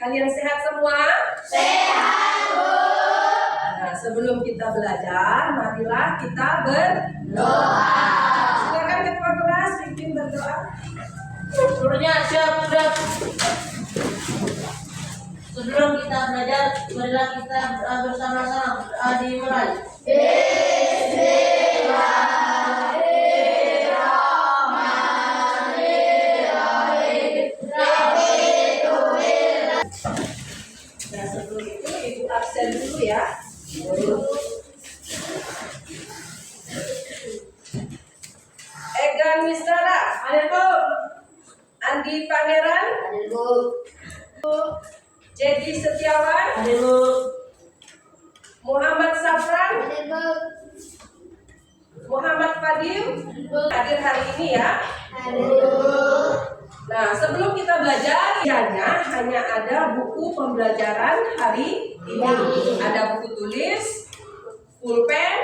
Kalian sehat semua? Sehat, Bu. Nah, sebelum kita belajar, marilah kita berdoa. Silakan ketua kelas pimpin berdoa. Seluruhnya siap, sudah. Sebelum kita belajar, marilah kita bersama-sama berdoa dimulai. Nah, sebelum itu ibu absen dulu ya. Egan Wisnara, hadir Bu. Andi Pangeran, Hadir, Bu. Jadi Setiawan, Hadir, Bu. Muhammad Safran, Hadir, Bu. Muhammad Fadil hadir hari ini ya. Hadir, Bu. Nah, sebelum kita belajar, hanya ada buku pembelajaran hari ini. Ada buku tulis, pulpen,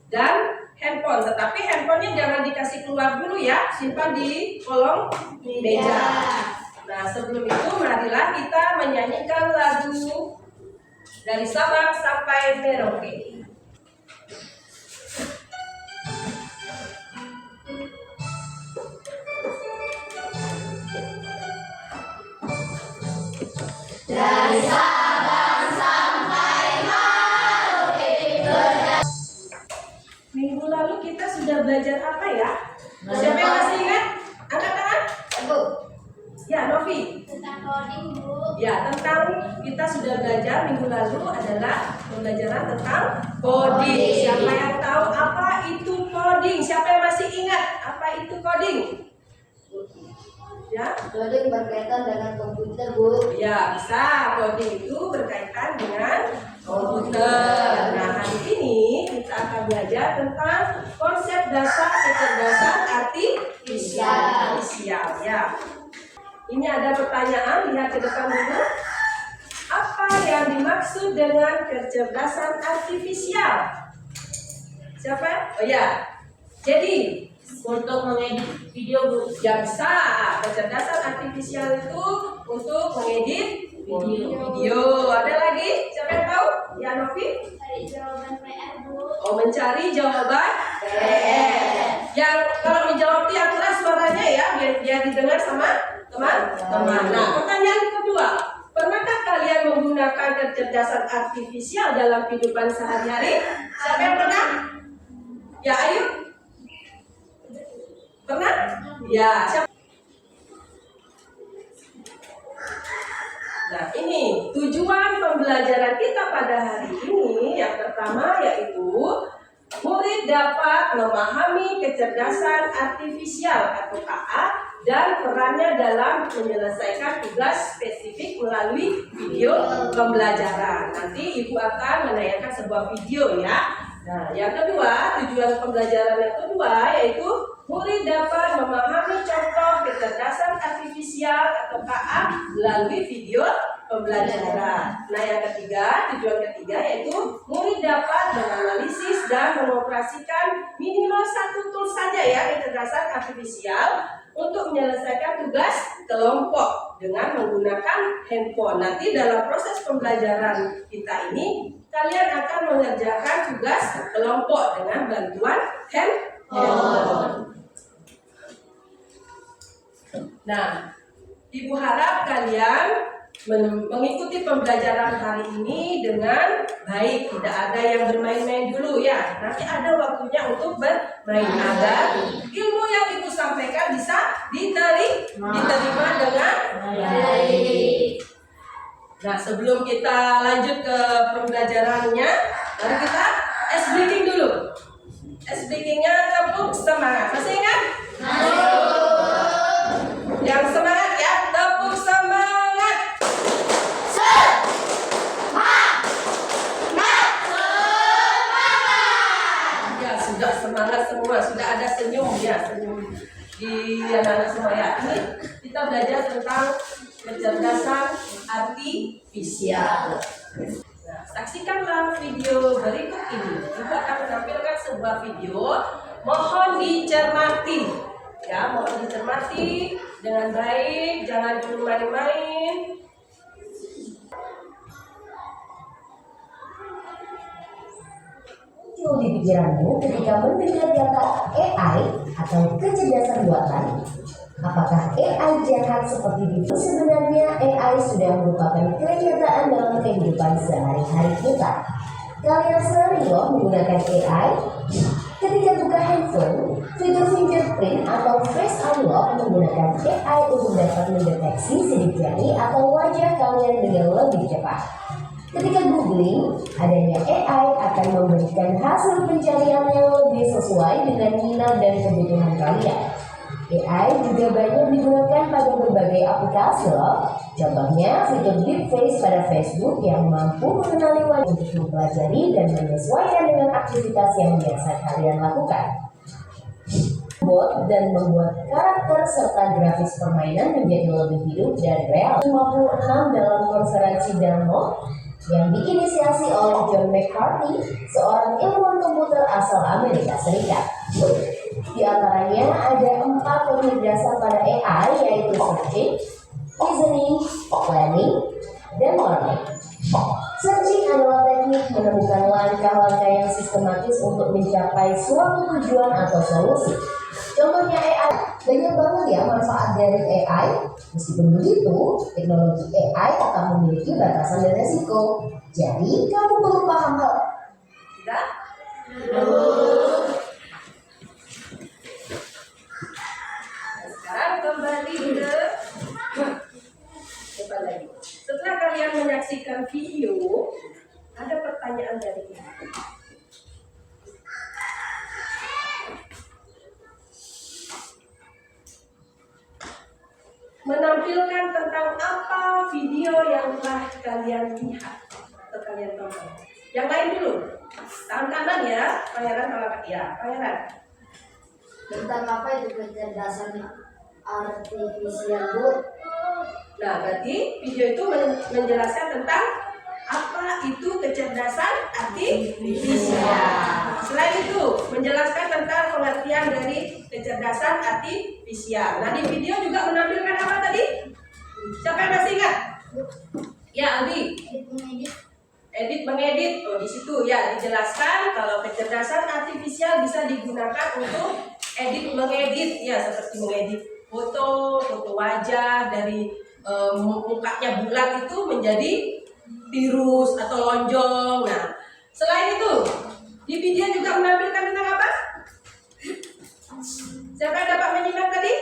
dan handphone. Tetapi handphonenya jangan dikasih keluar dulu ya, simpan di kolong meja. Nah, sebelum itu marilah kita menyanyikan lagu dari Sabang sampai Merauke. Dari Sabang sampai Merauke. Minggu lalu kita sudah belajar apa ya? Siapa yang masih ingat? Angkat tangan. Bu. Ya, Novi. Tentang coding, Bu. Ya, tentang kita sudah belajar minggu lalu adalah pembelajaran tentang coding. Siapa yang tahu apa itu coding? Siapa yang masih ingat apa itu coding? Ya, Coding berkaitan dengan komputer, Bu. ya bisa. Coding itu berkaitan dengan komputer. Nah, hari ini kita akan belajar tentang konsep dasar kecerdasan artifisial. Ya. Ini ada pertanyaan, lihat ke depan dulu. Apa yang dimaksud dengan kecerdasan artifisial? Siapa? Oh ya. Jadi, Untuk mengedit video, Bu. ya bisa. Kecerdasan artifisial itu untuk mengedit video. Ada lagi? Siapa yang tahu? Ya, Novi? Cari jawaban PR, Bu. Oh, mencari jawaban PR. Yang kalau menjawab yang keras suaranya ya, biar didengar sama teman-teman. Nah, pertanyaan kedua. Pernahkah kalian menggunakan kecerdasan artifisial dalam kehidupan sehari-hari? Siapa yang pernah? Ya, ayo. Pernah? Ya, siapa? Nah, ini tujuan pembelajaran kita pada hari ini. Yang pertama yaitu murid dapat memahami kecerdasan artifisial atau KA dan perannya dalam menyelesaikan tugas spesifik melalui video pembelajaran. Nanti Ibu akan menayangkan sebuah video ya. Nah, yang kedua, tujuan pembelajaran yang kedua yaitu murid dapat memahami contoh kecerdasan artifisial atau KA melalui video pembelajaran. Nah, yang ketiga, tujuan ketiga yaitu murid dapat menganalisis dan mengoperasikan minimal satu tool saja ya kecerdasan artifisial untuk menyelesaikan tugas kelompok dengan menggunakan handphone. Nanti dalam proses pembelajaran kita ini kalian akan mengerjakan tugas kelompok dengan bantuan handphone. Nah, Ibu harap kalian mengikuti pembelajaran hari ini dengan baik, tidak ada yang bermain-main dulu ya. Nanti ada waktunya untuk bermain agar ilmu yang Ibu sampaikan bisa diterima dengan baik. Nah, sebelum kita lanjut ke pembelajarannya, mari kita ice breaking dulu. Ice breakingnya tepuk semangat. Masih ingat? Yang semangat ya, tepuk semangat. Ya, sudah semangat semua, sudah ada senyum ya, senyum di anak-anak semua ya. Ini kita belajar tentang kecerdasan artifisial. Nah, saksikanlah video berikut ini. Ibu akan menampilkan sebuah video. Mohon dicermati. Ya, mohon dicermati dengan baik, jangan dulu main-main. timbul di pikiranmu ketika mendengar kata AI atau kecerdasan buatan? Apakah AI jahat seperti itu? Sebenarnya AI sudah merupakan kenyataan dalam kehidupan sehari-hari kita. Kalian sering loh menggunakan AI? Ketika buka handphone, fitur fingerprint atau face unlock menggunakan AI untuk dapat mendeteksi sidik jari atau wajah kalian dengan lebih cepat. Ketika googling, adanya AI akan memberikan hasil pencarian yang lebih sesuai dengan minat dan kebutuhan kalian. AI juga banyak digunakan pada berbagai aplikasi loh. Contohnya fitur deepface pada Facebook yang mampu mengenali wajah untuk mempelajari dan menyesuaikan dengan aktivitas yang biasa kalian lakukan. Bot dan membuat karakter serta grafis permainan menjadi lebih hidup dan real. 56 dalam konferensi Dartmouth yang diinisiasi oleh John McCarthy, seorang ilmuwan komputer asal Amerika Serikat. Di antaranya ada 4 teknik dasar pada AI, yaitu searching, reasoning, planning, dan learning. Searching adalah teknik menemukan langkah-langkah yang sistematis untuk mencapai suatu tujuan atau solusi. Contohnya AI, banyak banget ya manfaat dari AI. Meskipun begitu, teknologi AI tetap memiliki batasan dan resiko. Jadi, kamu perlu paham hal. Sudah? Sekarang kembali ke depan lagi. Setelah kalian menyaksikan video, ada pertanyaan dari ibu. Menampilkan tentang apa video yang telah kalian lihat atau kalian tonton. Yang lain dulu. Tangan kanan ya, Pangeran kalau ya, Pangeran. Tentang apa itu kecerdasan artifisial, Bu? Nah, berarti video itu menjelaskan tentang apa itu kecerdasan artifisial. Selain itu, menjelaskan tentang pengertian dari kecerdasan artifisial. Nah, di video juga menampilkan apa tadi? Siapa yang masih ingat? Ya, Aldi. Edit mengedit. Oh, di situ ya dijelaskan kalau kecerdasan artifisial bisa digunakan untuk edit mengedit ya, seperti mengedit foto wajah dari mukanya bulat itu menjadi tirus atau lonjong. Nah, selain itu di video juga menampilkan tentang apa? Siapa yang dapat menyimak tadi?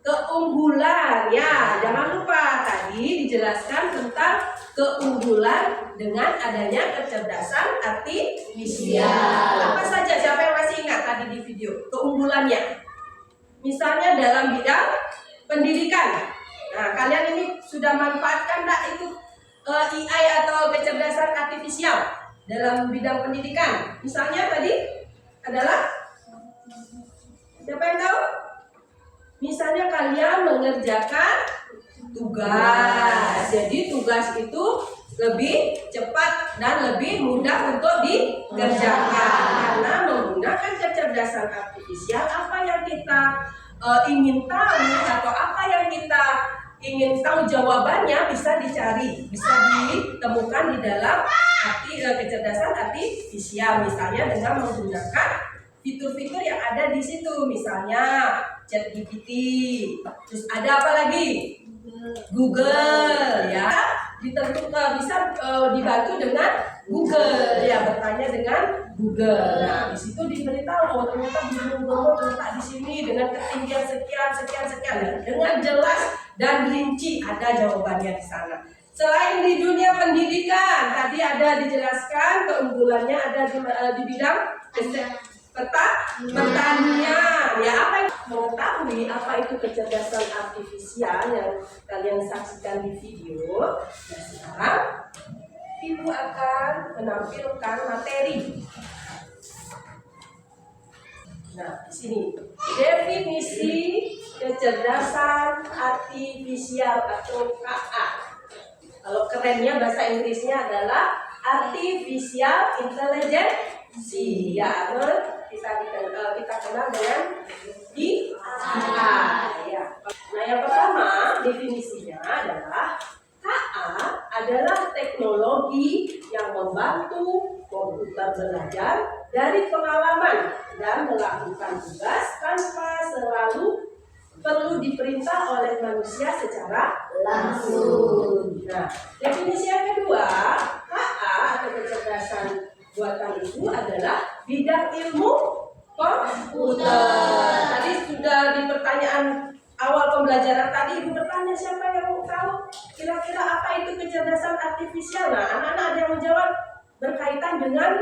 Keunggulan ya, jangan lupa tadi dijelaskan tentang keunggulan dengan adanya kecerdasan artifisial. Apa saja, siapa yang masih ingat tadi di video keunggulannya? Misalnya dalam bidang pendidikan. Nah, kalian ini sudah manfaatkan tak itu AI atau kecerdasan artifisial dalam bidang pendidikan? Misalnya tadi adalah, siapa yang tahu? Misalnya kalian mengerjakan tugas. Jadi tugas itu lebih cepat dan lebih mudah untuk dikerjakan karena menggunakan kecerdasan artifisial. Apa yang kita ingin tahu atau apa yang kita ingin tahu jawabannya bisa dicari, bisa ditemukan di dalam kecerdasan artifisial. Misalnya dengan menggunakan fitur-fitur yang ada di situ, misalnya ChatGPT. Terus ada apa lagi? Google ya, ditentukan bisa dibantu dengan Google ya, bertanya dengan Google. Nah, di situ diberitahu oh ternyata gunung terletak di sini dengan ketinggian sekian dengan jelas dan rinci ada jawabannya di sana. Selain di dunia pendidikan, tadi ada dijelaskan keunggulannya ada di bidang pertanian ya. Apa yang mengetahui apa itu kecerdasan artifisial yang kalian saksikan di video? Nah, sekarang Ibu akan menampilkan materi. Nah, di sini definisi kecerdasan artifisial atau KA. Kalau kerennya bahasa Inggrisnya adalah artificial intelligence. Ya, kita kenal dengan IA. Ya. Nah, yang pertama definisinya adalah KA adalah teknologi yang membantu komputer belajar dari pengalaman dan melakukan tugas tanpa selalu perlu diperintah oleh manusia secara langsung. Nah, definisi yang kedua, KA atau kecerdasan buatan itu adalah bidang ilmu komputer. Tadi sudah di pertanyaan awal pembelajaran tadi ibu bertanya siapa yang mau tahu kira-kira apa itu kecerdasan artifisial. Nah, anak-anak ada yang menjawab berkaitan dengan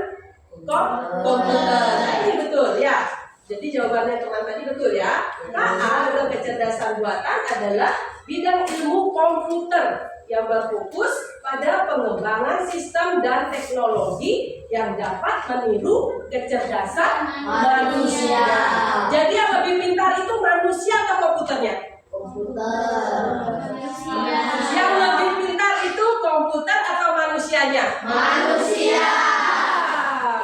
komputer. Nah, ini betul ya. Jadi jawabannya teman tadi betul ya. KA atau kecerdasan buatan adalah bidang ilmu komputer yang berfokus pada pengembangan sistem dan teknologi yang dapat meniru kecerdasan manusia. Jadi yang lebih pintar itu manusia atau komputernya? Yang lebih pintar itu komputer atau manusianya? Manusia.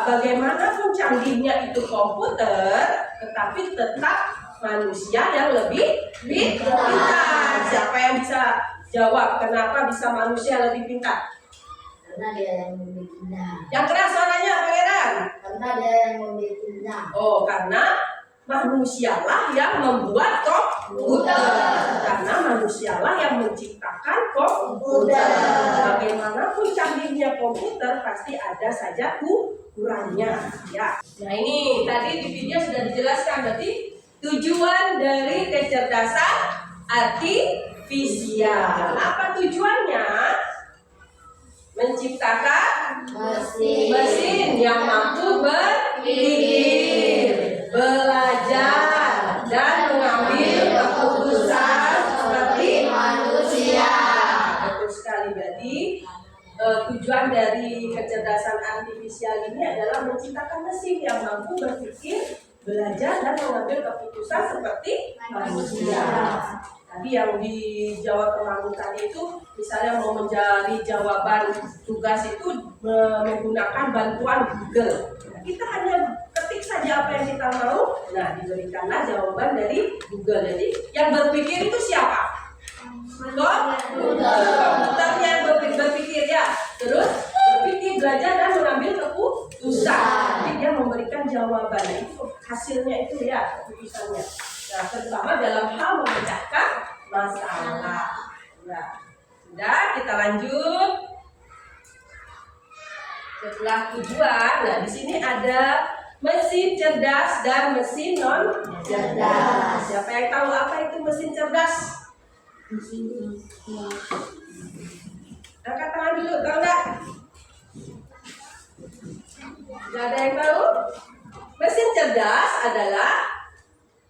Bagaimanapun canggihnya itu komputer, tetapi tetap manusia yang lebih pintar. Siapa yang bisa jawab kenapa bisa manusia lebih pintar? Karena dia yang membikinnya. Yang keras suaranya, Pangeran. Karena dia yang membikinnya. Oh, karena manusialah yang membuat komputer. Karena manusialah yang menciptakan komputer. Bagaimanapun canggihnya komputer, pasti ada saja ukurannya. Ya. Nah, ini tadi di video sudah dijelaskan berarti tujuan dari kecerdasan artifisial. Apa tujuannya? Menciptakan mesin yang mampu berpikir, belajar, dan mengambil keputusan seperti manusia. Betul sekali, berarti tujuan dari kecerdasan artifisial ini adalah menciptakan mesin yang mampu berpikir, belajar, dan mengambil keputusan seperti manusia. Tadi yang dijawab teman tadi itu misalnya mau mencari jawaban tugas itu menggunakan bantuan Google. Nah, kita hanya ketik saja apa yang kita mau, nah diberikanlah jawaban dari Google. Jadi yang berpikir itu siapa? Komputernya yang berpikir ya. Terus berpikir, belajar, dan mengambil keputusan. Jadi dia memberikan jawaban. Itu hasilnya itu ya keputusannya. Nah, terutama dalam hal memecahkan masalah. Nah, sudah kita lanjut. Setelah tujuan, nah di sini ada mesin cerdas dan mesin non cerdas. Siapa yang tahu apa itu mesin cerdas? Angkat tangan dulu, tahu nggak? Nggak ada yang tahu? Mesin cerdas adalah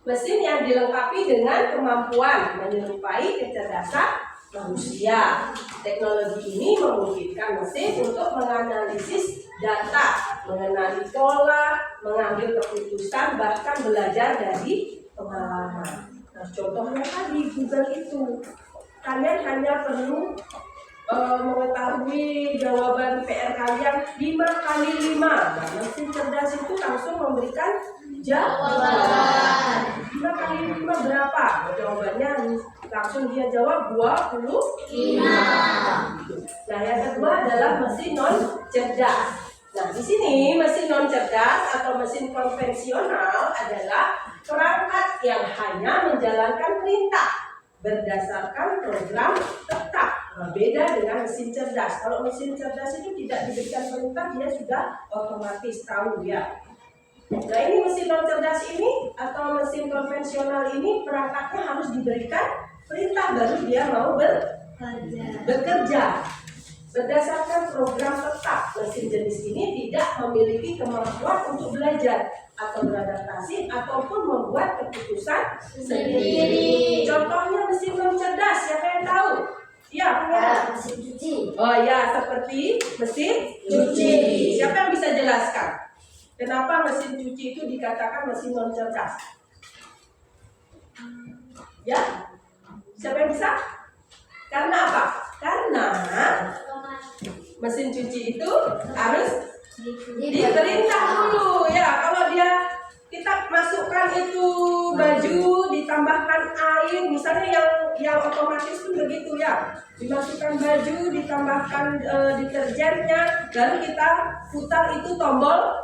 mesin yang dilengkapi dengan kemampuan menyerupai kecerdasan manusia. Teknologi ini memungkinkan mesin untuk menganalisis data, mengenali pola, mengambil keputusan, bahkan belajar dari pengalaman. Nah, contohnya tadi Google itu, kalian hanya perlu mengetahui jawaban PR kalian 5 kali 5. Nah, mesin cerdas itu langsung memberikan jawaban. 5 kali 5 berapa? Jawabannya langsung dia jawab 25. Nah, yang kedua adalah mesin non cerdas. Nah, di sini mesin non cerdas atau mesin konvensional adalah perangkat yang hanya menjalankan perintah berdasarkan program tetap. Nah, beda dengan mesin cerdas. Kalau mesin cerdas itu tidak diberikan perintah, dia sudah otomatis tahu ya. Nah, ini mesin non cerdas ini atau mesin konvensional ini perangkatnya harus diberikan perintah baru dia mau bekerja. Berdasarkan program tetap, mesin jenis ini tidak memiliki kemampuan untuk belajar atau beradaptasi ataupun membuat keputusan sendiri. Contohnya mesin non cerdas, siapa yang tahu? Ya, mesin cuci. Oh ya, seperti mesin cuci. Siapa yang bisa jelaskan? Kenapa mesin cuci itu dikatakan mesin non cerdas? Ya, siapa yang bisa? Karena apa? Karena mesin cuci itu harus diperintah dulu ya. Kalau kita masukkan itu baju, ditambahkan air, misalnya yang yang otomatis pun begitu ya. Dimasukkan baju, ditambahkan deterjennya, lalu kita putar itu tombol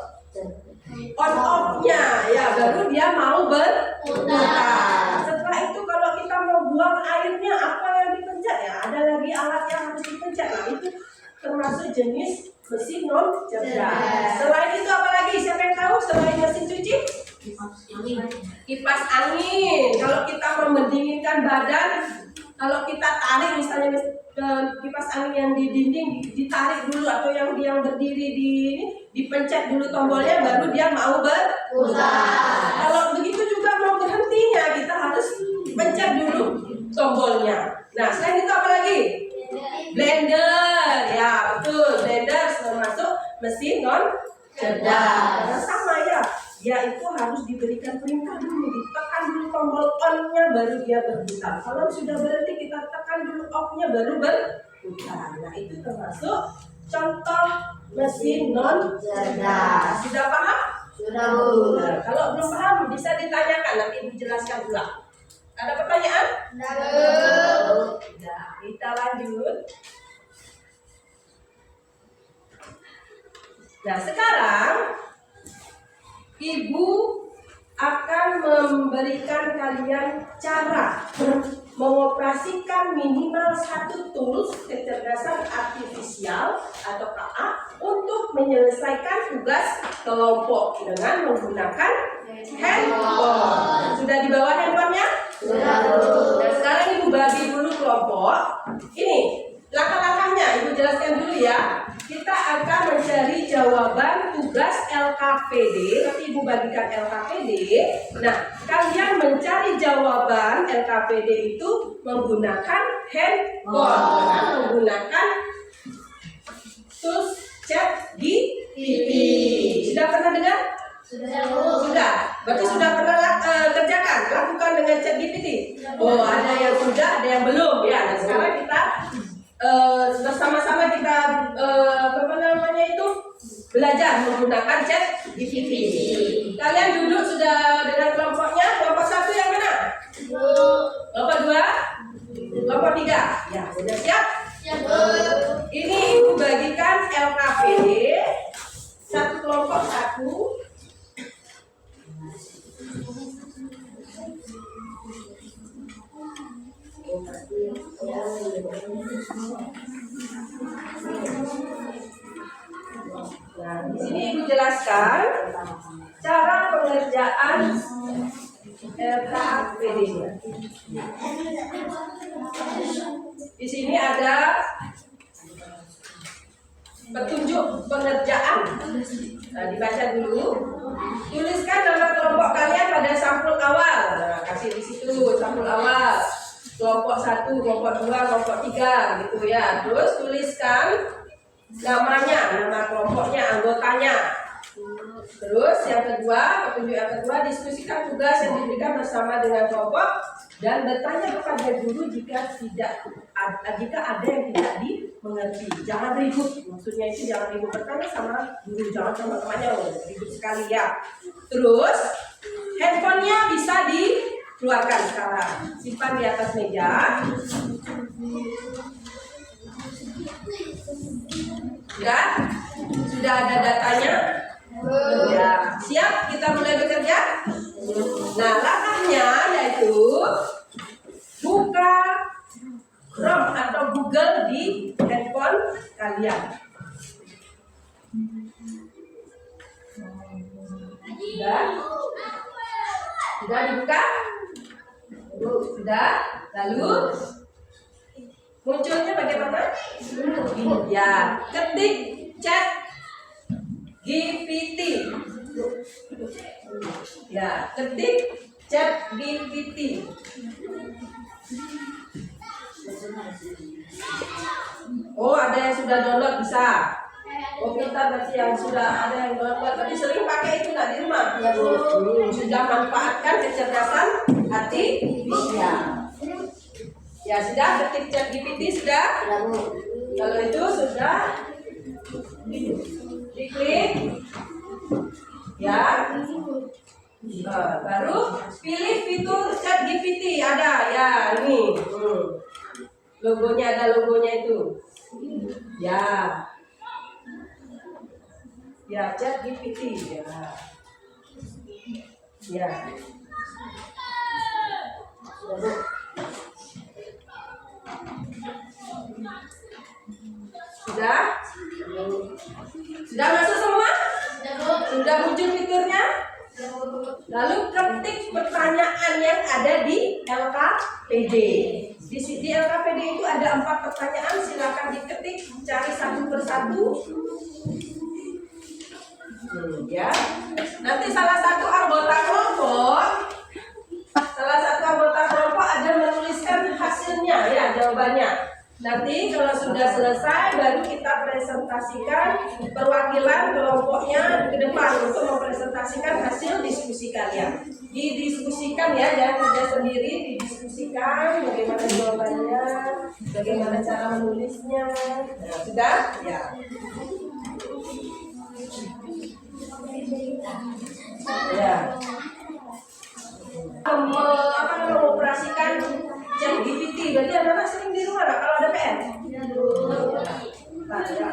on off-nya ya, baru dia mau berputar. Setelah itu kalau kita mau buang airnya, apa yang dipencet ya? Ada lagi alat yang harus dipencet. Nah, itu termasuk jenis mesin non cerdas. Selain itu apa lagi? Siapa yang tahu selain mesin cuci? Kipas angin. Kalau kita mau mendinginkan badan, kalau kita tarik misalnya kipas angin yang di dinding ditarik dulu, atau yang berdiri dipencet dulu tombolnya, baru dia mau berputar. Kalau begitu juga mau berhentinya, kita harus pencet dulu tombolnya. Nah, selain itu apa lagi? Blender, ya betul, blender termasuk mesin non cerdas. Nah, sama ya, dia itu harus diberikan perintah dulu, ditekan dulu tombol on-nya baru dia berputar. Kalau sudah berhenti, kita tekan dulu off-nya baru berputar. Nah, itu termasuk contoh mesin non cerdas. Sudah paham? Sudah, Bu. Nah, kalau belum paham bisa ditanyakan, nanti Ibu jelaskan ulang. Ada pertanyaan? Sudah. Nah, kita lanjut. Nah, sekarang Ibu akan memberikan kalian cara mengoperasikan minimal satu tools kecerdasan artifisial atau KA untuk menyelesaikan tugas kelompok dengan menggunakan handphone. Sudah dibawa handphonenya? Sudah, Bu. Nah, sekarang Ibu bagi dulu kelompok. Ini langkah-langkahnya Ibu jelaskan dulu ya. Kita akan mencari jawaban tugas LKPD. Nanti Ibu bagikan LKPD. Nah, kalian mencari jawaban LKPD itu menggunakan handphone, dengan menggunakan tools chat GPT. Sudah pernah dengar? Sudah, Bu. Sudah. Berarti sudah pernah kerjakan, lakukan dengan chat GPT. Oh, ada yang sudah, ada yang belum ya. Nah, sekarang kita bersama-sama kita belajar menggunakan chat GPT. Kalian duduk sudah dengan kelompoknya. Kelompok 1 yang mana? Kelompok 2, kelompok 3. Ya, sudah siap? Siap, Bu. Ini Ibu bagikan LKPD satu kelompok 1. Nah, di sini Ibu jelaskan cara pengerjaan LKPD-nya. Di sini ada petunjuk pengerjaan. Nah, dibaca dulu. Tuliskan nama kelompok kalian pada sampul awal. Nah, kasih di situ sampul awal. Kelompok 1, kelompok 2, kelompok 3 gitu ya. Terus tuliskan namanya, nama kelompoknya, anggotanya. Terus yang kedua, petunjuk yang kedua, diskusikan tugas yang diberikan bersama dengan kelompok dan bertanya kepada guru jika ada yang tidak dimengerti. Jangan ribut, maksudnya itu jangan ribut, bertanya sama guru, jangan sama temannya, ribut sekali ya. Terus handphonenya bisa dikeluarkan sekarang, simpan di atas meja. Ya, sudah ada datanya. Ya, siap kita mulai bekerja. Nah, langkahnya yaitu buka Chrome atau Google di handphone kalian. Sudah dibuka? Sudah. Lalu munculnya bagaimana? Ya, ketik chat GPT. Ya, ketik chat GPT. Oh, ada yang sudah download bisa. Oh, kita berarti yang sudah ada yang download. Tadi sering pakai itu nggak di rumah? Ya, Bu. Sudah manfaatkan kecerdasan artifisial. Ya, sudah ketik chat GPT sudah. Sudah, Bu. Kalau itu sudah diklik ya, Baru pilih fitur Chat GPT, ada ya ini. Logonya, ada logonya itu. Ya. Ya, Chat GPT ya. Ya. Sudah? Sudah masuk semua? Sudah muncul fiturnya? Lalu ketik pertanyaan yang ada di LKPD. Di LKPD itu ada 4 pertanyaan, silakan diketik, cari satu persatu. Ya. Nanti salah satu anggota kelompok ada menuliskan hasilnya ya, jawabannya. Nanti kalau sudah selesai baru kita presentasikan, perwakilan kelompoknya ke depan untuk mempresentasikan hasil diskusi kalian. Didiskusikan ya, jangan kerja sendiri, didiskusikan bagaimana jawabannya, bagaimana cara menulisnya. Nah, sudah? Ya. Ya. Mengoperasikan Chat GPT, berarti anak-anak sering di rumah kalau ada PR. Nah, ya.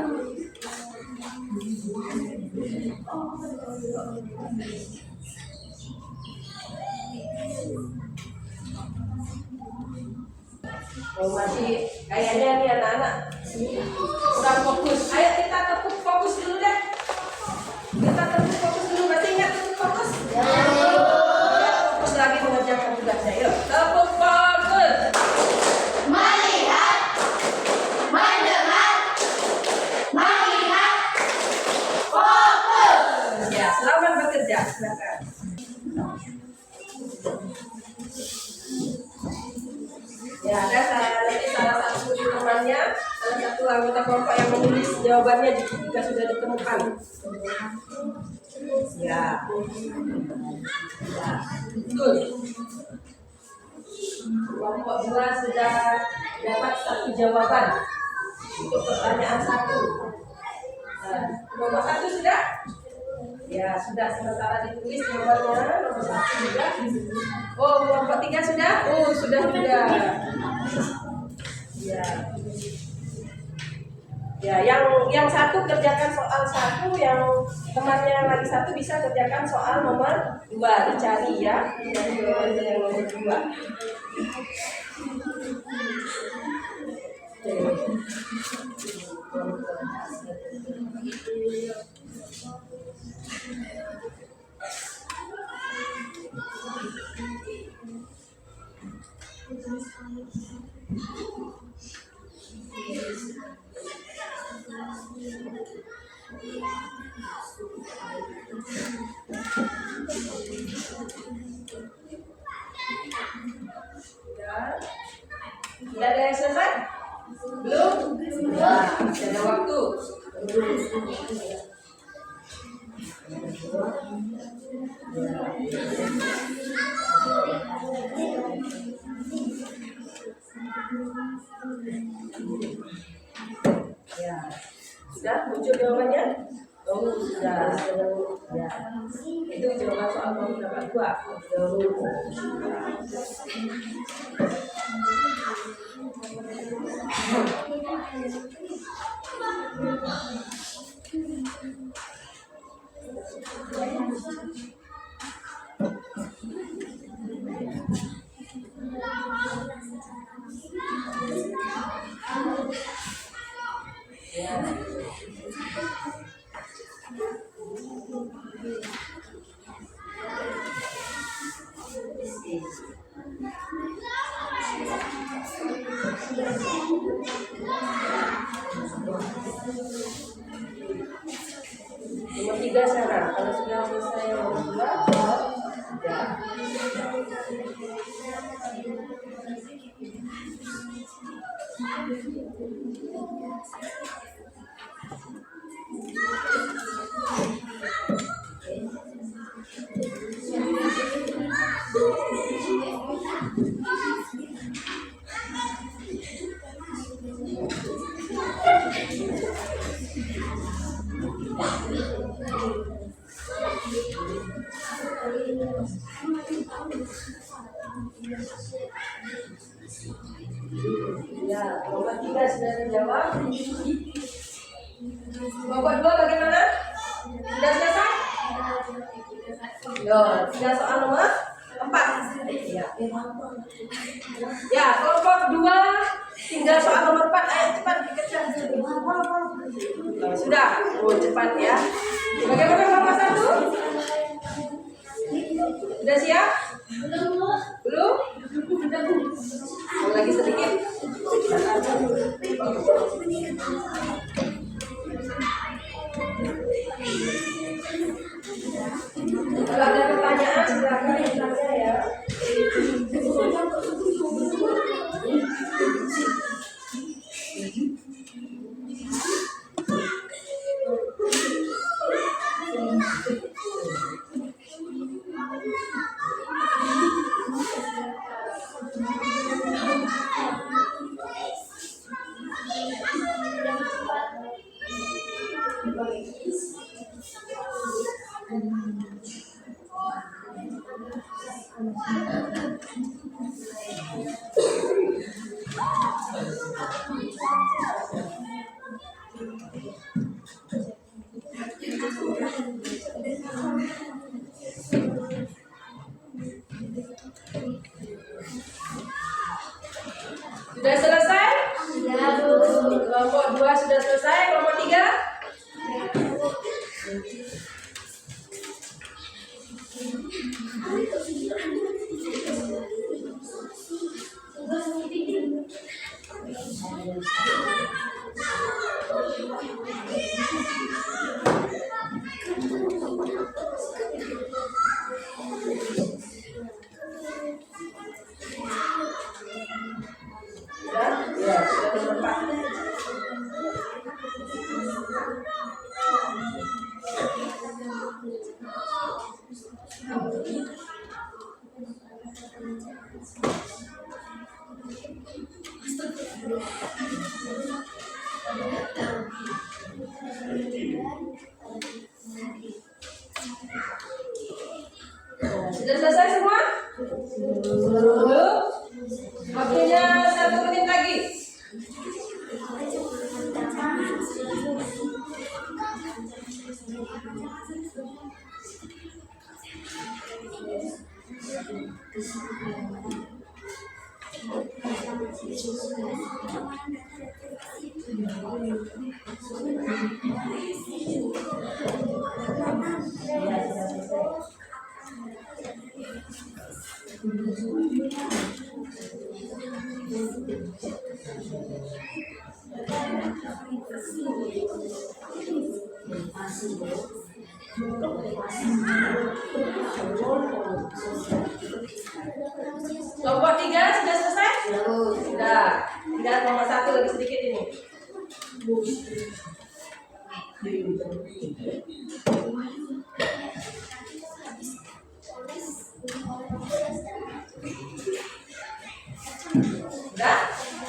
Masih kayaknya nih anak-anak kurang fokus. Ayo kita tepuk fokus dulu deh. Kita tepuk fokus dulu. Masih ingat tepuk fokus? Ya. Fokus lagi mengerjakan tugasnya. Yuk, tepuk fokus. Melihat, mendengar, melihat, fokus. Ya, selamat bekerja. Silakan. Ya, ada salah satu temannya, salah satu anggota kelompok yang menulis jawabannya jika sudah ditemukan. Ya, ya, betul. Kelompok 2 sudah dapat 1 jawaban untuk pertanyaan 1. Nah, kelompok 1 sudah? Ya, sudah sementara ditulis jawabannya. Nomor 1 sudah. Oh, kelompok 3 sudah? Oh, sudah juga. Ya. Ya, yang 1 kerjakan soal 1, yang temannya lagi 1 bisa kerjakan soal nomor 2, dicari ya. Jawabannya yang nomor 2. Sudah ada yang selesai? Belum? Nah, masih ada waktu. Ya, sudah muncul jawabannya? Oh, sudah. Ya, itu jawaban soal nomor 2. Nomor 3 sekarang, kalau sudah selesai nomor 2, ya. Kelompok 3 sudah terjawab. Kelompok 2 bagaimana? Sudah selesai? Yo, tinggal soal nomor 4. Ya. Ya, kelompok 2 tinggal soal nomor 4. Ayo cepat dikejar. Sudah. Oh, cepat ya. Bagaimana kelompok 1? Sudah siap? Belum? Oh, lagi sedikit. Kalau ada pertanyaan silakan bertanya ya. Sudah selesai? Kelompok 2 sudah selesai. Kelompok 3? Ya, sudah nomor 4. Sudah selesai semua? Belum? Waktunya 1 menit lagi. Kelompok 3 sudah selesai? Sudah. Tinggal nomor 1 lagi sedikit ini. Sudah?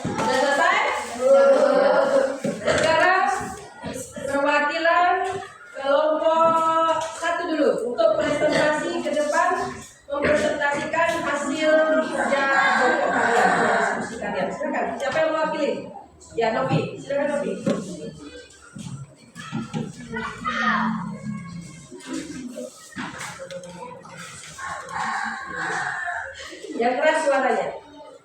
Sudah selesai? Sekarang perwakilan kelompok 1 dulu untuk presentasi ke depan, mempresentasikan hasil kerja kelompok kalian, diskusi kalian. Silakan. Siapa yang mewakili? Ya, Novi. Silakan Novi. Yang keras suaranya.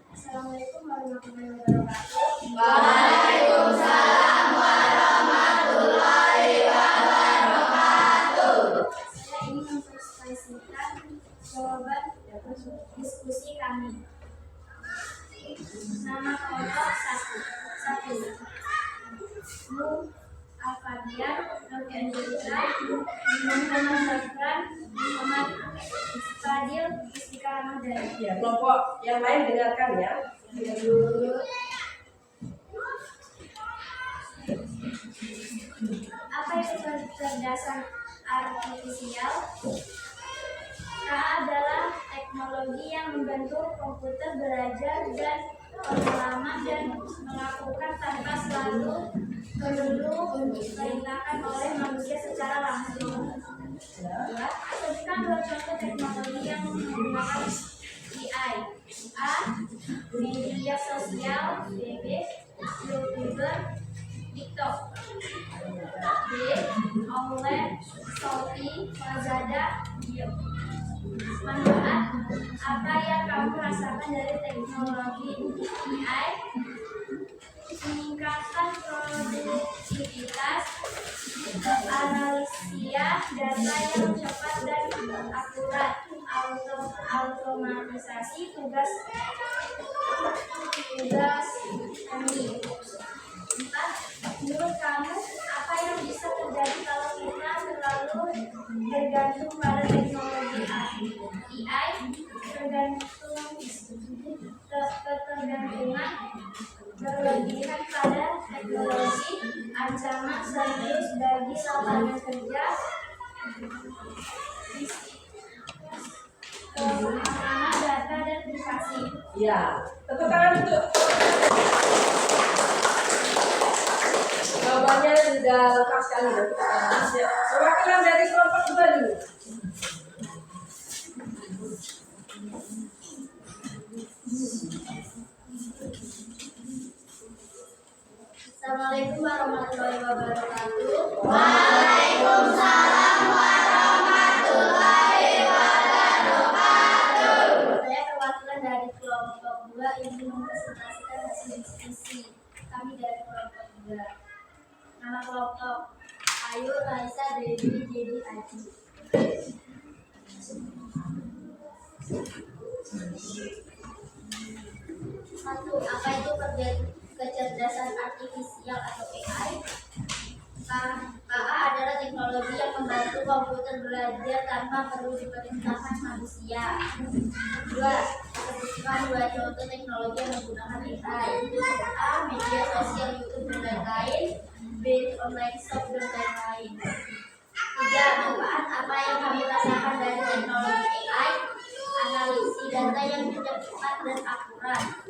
Assalamualaikum warahmatullahi wabarakatuh. Waalaikumsalam warahmatullahi wabarakatuh. Saya ingin mempresentasikan jawaban diskusi kami. Nama kelompok 1. Mu Al-Fadian, Novi Angelita, Muhammad Zafran, Muhammad Fadil, Istika Ramadhan. Ya, kelompok yang lain dengarkan ya. Apa itu kecerdasan artifisial? KA adalah teknologi yang membantu komputer belajar dan pengalaman dan melakukan tanpa selalu perlu diperintahkan oleh manusia secara langsung. Sebutkan 2 contoh teknologi yang menggunakan AI. A. Media sosial, BB. YouTuber, TikTok. B. Oleh Shopee, Lazada, Bio. Manfaat apa yang kamu rasakan dari teknologi AI? Meningkatkan produktivitas, analisa data yang cepat dan akurat, automatisasi tugas kami. 4. Menurut kamu, apa yang bisa terjadi kalau kita terlalu bergantung pada teknologi AI? Ketergantungan berlebihan pada teknologi, ancaman serius bagi lapangan kerja, keamanan data dan privasi. Ya, tepuk tangan untuk jawabannya sudah lengkap sekali. Perwakilan dari kelompok 2 dulu. Assalamualaikum warahmatullahi wabarakatuh. Waalaikumsalam warahmatullahi wabarakatuh. Saya perwakilan dari kelompok 2 ingin mempresentasikan hasil diskusi kami dari kelompok 2. Nama kelompok: Ayu, Raisa, Dewi, Dedi, Aji. 1. Apa itu kecerdasan artifisial atau AI? KA adalah teknologi yang membantu komputer belajar tanpa perlu diperintahkan manusia. 2. Sebutkan 2 contoh teknologi yang menggunakan AI. A. Media sosial, YouTube dan lain-lain. B. Online shop dan lain-lain. 3. Manfaat apa yang kami rasakan dari teknologi AI? Analisis data yang cepat dan akurat.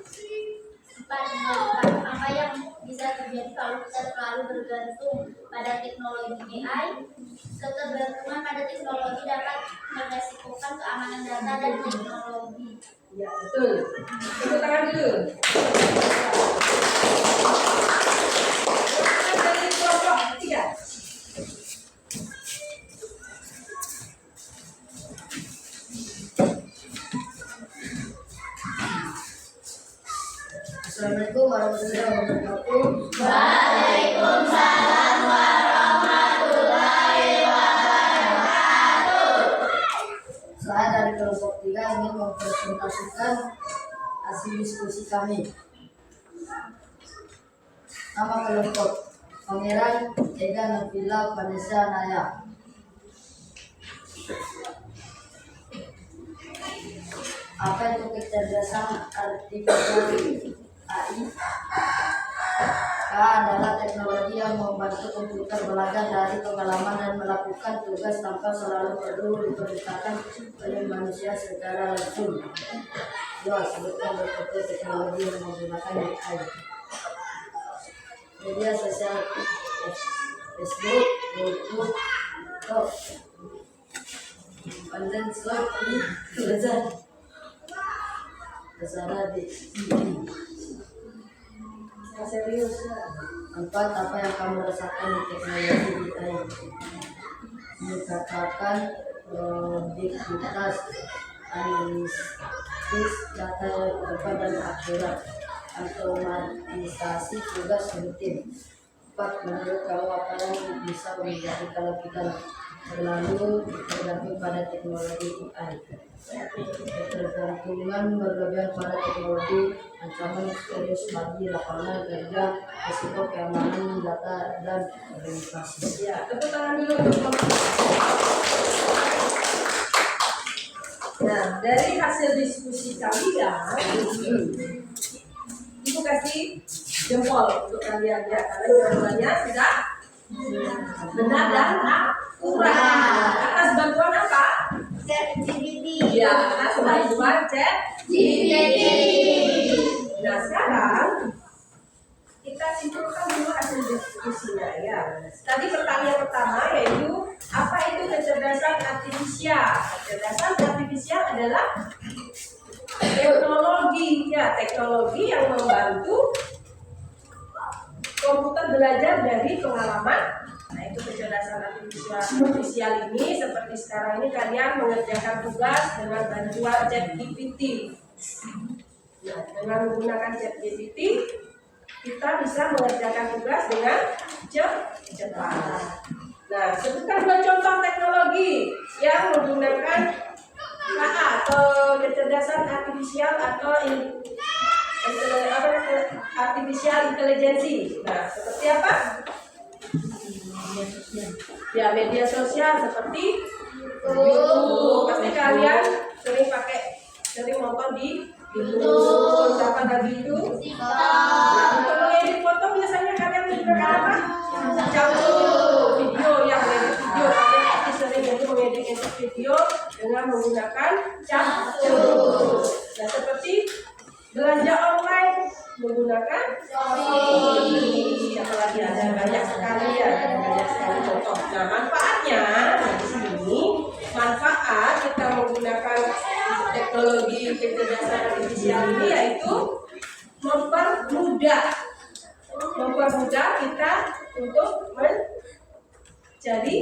4. Apa yang bisa terjadi kalau kita terlalu bergantung pada teknologi AI? Ketergantungan pada teknologi dapat meresikokan keamanan data dan teknologi. Ya, betul. Tepuk tangan dulu. Perwakilan dari kelompok 3. Assalamualaikum warahmatullahi wabarakatuh. Waalaikumsalam warahmatullahi wabarakatuh. Saya dari kelompok 3 ingin mempresentasikan hasil diskusi kami. Nama kelompok: Pangeran, Ega, Nabila, Vanessa, Naya. Apa itu kecerdasan artifisial AI? K adalah teknologi yang membantu komputer belajar dari pengalaman dan melakukan tugas tanpa selalu perlu diperintahkan oleh manusia secara langsung. 2. Sebutkan berbagai teknologi yang menggunakan AI. Media sosial: Facebook, YouTube, TikTok. Konten short di belajar Lazada di Serius. 4. Apa yang kamu rasakan di teknologi AI? Meningkatkan produktivitas, analisis data yang cepat dan akurat, automatisasi tugas rutin. 4. Menurut kamu apa yang bisa terjadi kalau kita terlalu bergantung pada teknologi AI? Ketergantungan berlebihan pada teknologi, ancaman serius bagi lapangan kerja, risiko keamanan data dan privasi. Ya, tepuk tangan dulu untuk kelompok. Nah, dari hasil diskusi kalian, Ibu kasih jempol untuk kalian ya, karena jawabannya sudah benar dan akurat. Atas bantuan apa? ChatGPT. Ya, atas bantuan ChatGPT. Nah, sekarang kita simpulkan dulu hasil diskusinya ya. Tadi pertanyaan pertama yaitu apa itu kecerdasan artifisial? Kecerdasan artifisial adalah teknologi ya, teknologi yang membantu komputer belajar dari pengalaman. Nah, itu kecerdasan artifisial ini seperti sekarang ini kalian mengerjakan tugas dengan bantuan ChatGPT. Nah, dengan menggunakan ChatGPT kita bisa mengerjakan tugas dengan cepat. Nah, sebutkan 2 contoh teknologi yang menggunakan KA atau kecerdasan artifisial atau artificial intelligence. Nah, seperti apa? Ya, media sosial seperti YouTube. Pasti kalian sering nonton di YouTube. Siapa lagi itu? Nah, untuk mengedit foto biasanya kalian menggunakan apa? Camcorder video, yang mengedit video. Kalian pasti sering itu mengedit video dengan menggunakan Camcorder. Nah, seperti belanja online menggunakan Shopee. Apalagi ada banyak sekali contoh. Nah, manfaatnya di sini, manfaat kita menggunakan teknologi kecerdasan artifisial ini yaitu mempermudah kita untuk mencari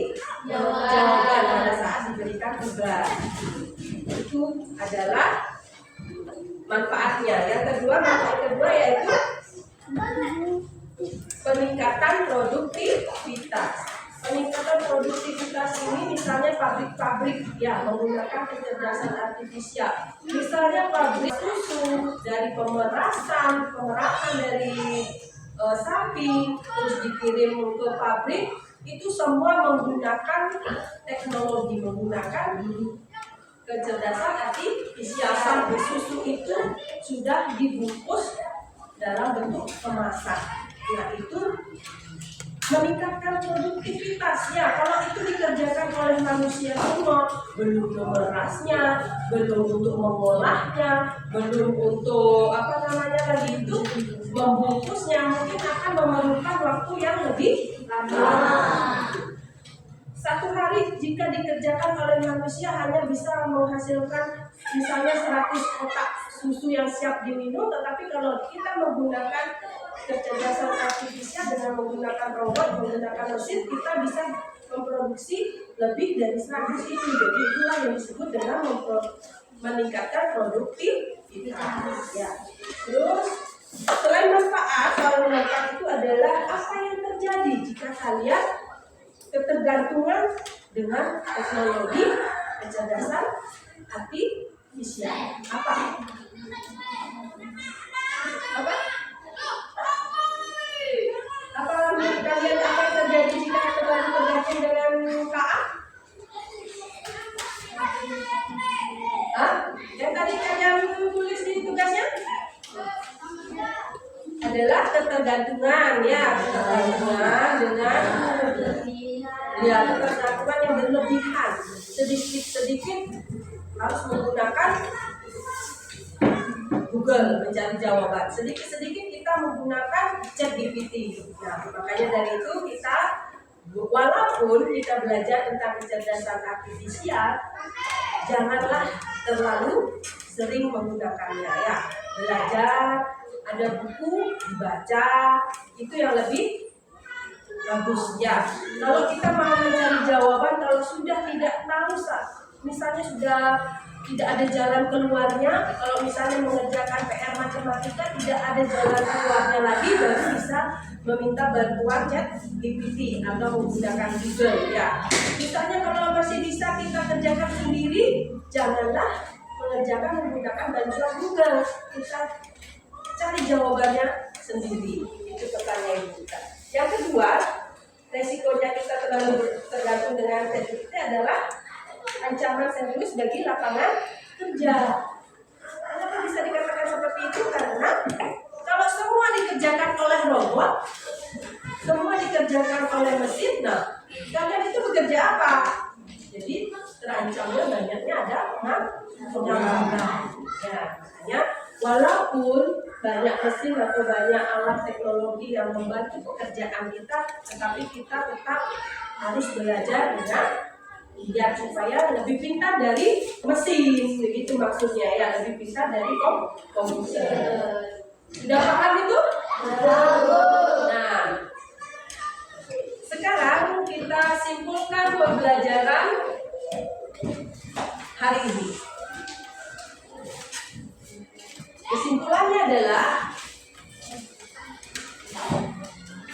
jawaban pada saat diberikan tugas. Itu adalah manfaatnya. Manfaat kedua yaitu peningkatan produktivitas. Peningkatan produktivitas ini misalnya pabrik-pabrik ya menggunakan kecerdasan artifisial. Misalnya pabrik susu, dari pemerasan dari sapi terus dikirim ke pabrik, itu semua menggunakan teknologi, menggunakan kecerdasan artifisial. Sampai susu itu sudah dibungkus dalam bentuk kemasan. Nah, itu meningkatkan produktivitasnya. Kalau itu dikerjakan oleh manusia semua, belum memerasnya, belum untuk mengolahnya, belum untuk membungkusnya, mungkin akan memerlukan waktu yang lebih lama. 1 hari jika dikerjakan oleh manusia hanya bisa menghasilkan misalnya 100 kotak susu yang siap diminum, tetapi kalau kita menggunakan kecerdasan artifisial dengan menggunakan robot, menggunakan mesin, kita bisa memproduksi lebih dari 100 itu. Jadi itulah yang disebut dengan meningkatkan produktivitas. Ya. Terus selain manfaat, kalau manfaat itu adalah apa yang terjadi jika kalian ketergantungan dengan teknologi kecerdasan artifisial. Apa? Menurut kalian apa yang terjadi jika tergantung dengan KA? Yang tadi kalian tulis di tugasnya adalah ketergantungan, ya, ketergantungan dengan ketergantungan yang berlebihan. Sedikit-sedikit harus menggunakan Google mencari jawaban. Sedikit-sedikit kita menggunakan ChatGPT. Nah, makanya dari itu kita, walaupun kita belajar tentang kecerdasan artifisial, janganlah terlalu sering menggunakannya, ya. Belajar, ada buku dibaca, itu yang lebih bagus, ya. Kalau kita mau mencari jawaban, kalau sudah tidak tahu, misalnya sudah tidak ada jalan keluarnya, kalau misalnya mengerjakan PR matematika tidak ada jalan keluarnya lagi, baru bisa meminta bantuan ChatGPT atau menggunakan Google, ya. Misalnya kalau masih bisa kita kerjakan sendiri, janganlah mengerjakan menggunakan bantuan Google. Kita cari jawabannya sendiri. Itu pertanyaan kita. Yang kedua, resikonya kita terlalu tergantung dengan ChatGPT adalah ancaman serius bagi lapangan kerja. Kenapa bisa dikatakan seperti itu? Karena kalau semua dikerjakan oleh robot, semua dikerjakan oleh mesin, nah kalian itu bekerja apa? Jadi terancamnya banyaknya ada pengangguran. Ya, makanya walaupun banyak mesin atau banyak alat teknologi yang membantu pekerjaan kita, tetapi kita tetap harus belajar dengan biar supaya lebih pintar dari mesin, begitu maksudnya, ya, lebih pintar dari komputer. Sudah paham itu? Nah, simpulkan pembelajaran hari ini. Kesimpulannya adalah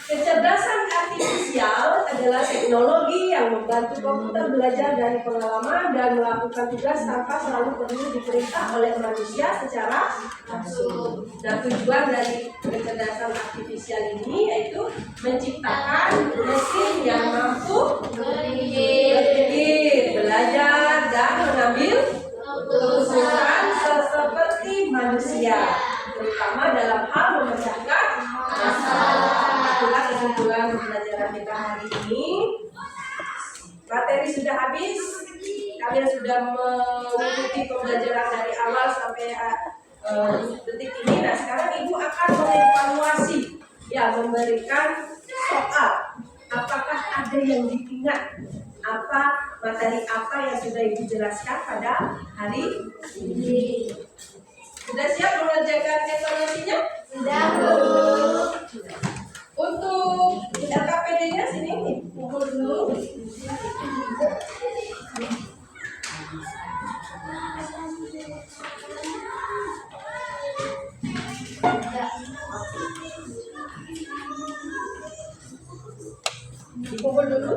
kecerdasan artifisial adalah teknologi yang membantu komputer belajar dari pengalaman dan melakukan tugas tanpa selalu perlu diperintah oleh manusia secara langsung. Dan tujuan dari kecerdasan artifisial ini yaitu menciptakan mesin yang mampu berpikir, belajar, dan mengambil keputusan seperti manusia, terutama dalam hal memecahkan masalah. Itulah kesimpulan pembelajaran kita hari ini. Materi sudah habis. Kalian sudah mengikuti pembelajaran dari awal sampai detik ini. Nah, sekarang Ibu akan mengevaluasi, ya, memberikan soal. Apakah ada yang diingat? Materi apa yang sudah Ibu jelaskan pada hari ini? Sudah siap mengerjakan evaluasinya? Sudah, Bu. Untuk LKPD-nya sini kumpul dulu. Dikumpul dulu.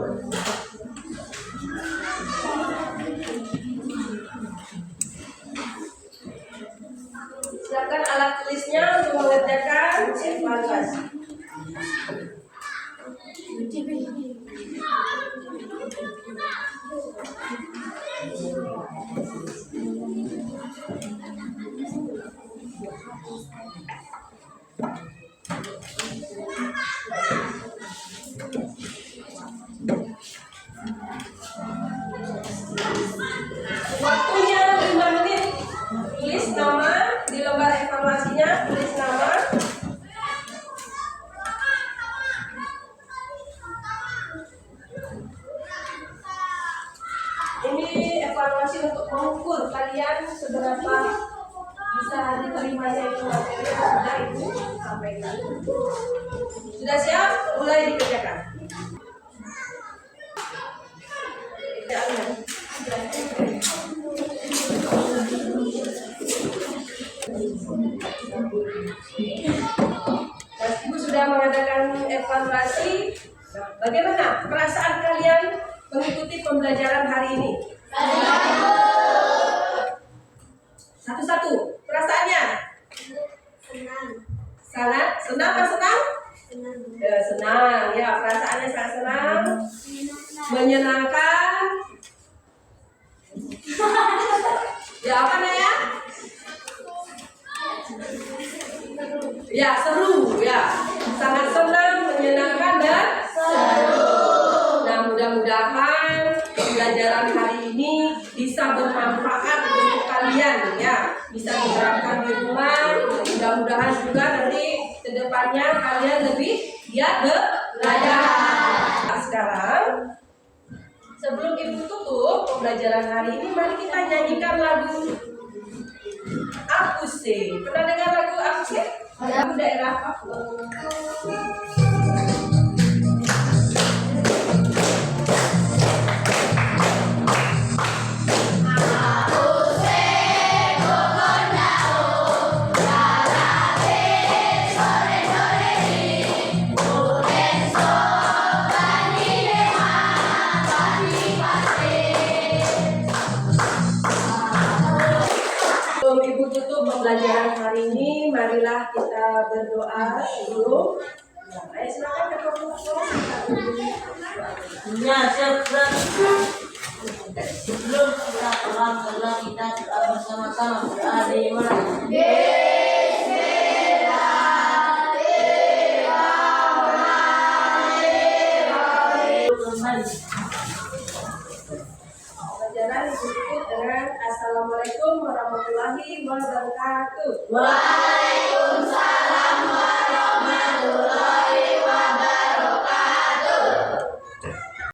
Siapkan alat tulisnya untuk mengerjakan evaluasi. Waktunya 5 menit. Tulis nama di lembar evaluasinya, tulis nama. Ini evaluasi untuk mengukur kalian seberapa bisa diterimanya itu materi yang sudah Ibu sampaikan. Sudah siap? Mulai dikerjakan. Ibu sudah mengadakan evaluasi. Bagaimana perasaan kalian mengikuti pembelajaran hari ini? Satu-satu. Perasaannya? Senang. Sangat senang apa senang? Senang. Senang. Ya, perasaannya sangat senang. Menyenangkan. Ya, apa Naya? Ya, seru. Ya, sangat senang, menyenangkan, dan seru. Nah, mudah-mudahan pembelajaran hari ini bisa bermanfaat untuk kalian, ya. Bisa diterapkan di rumah. Mudah-mudahan juga nanti kedepannya kalian lebih giat belajar. Nah, sekarang sebelum Ibu tutup pembelajaran hari ini, mari kita nyanyikan lagu Akuse. Pernah dengar lagu Akuse? Lagu daerah Papua. Sebelum Ibu tutup pembelajaran hari ini, marilah kita berdoa dulu. Ayo silakan ke Ya, siap. Sebelum kita pulang, kita doa bersama-sama. Berdoa di mana? Pelajaran ditutup dengan Assalamualaikum warahmatullahi wabarakatuh. Waalaikumsalam warahmatullahi wabarakatuh.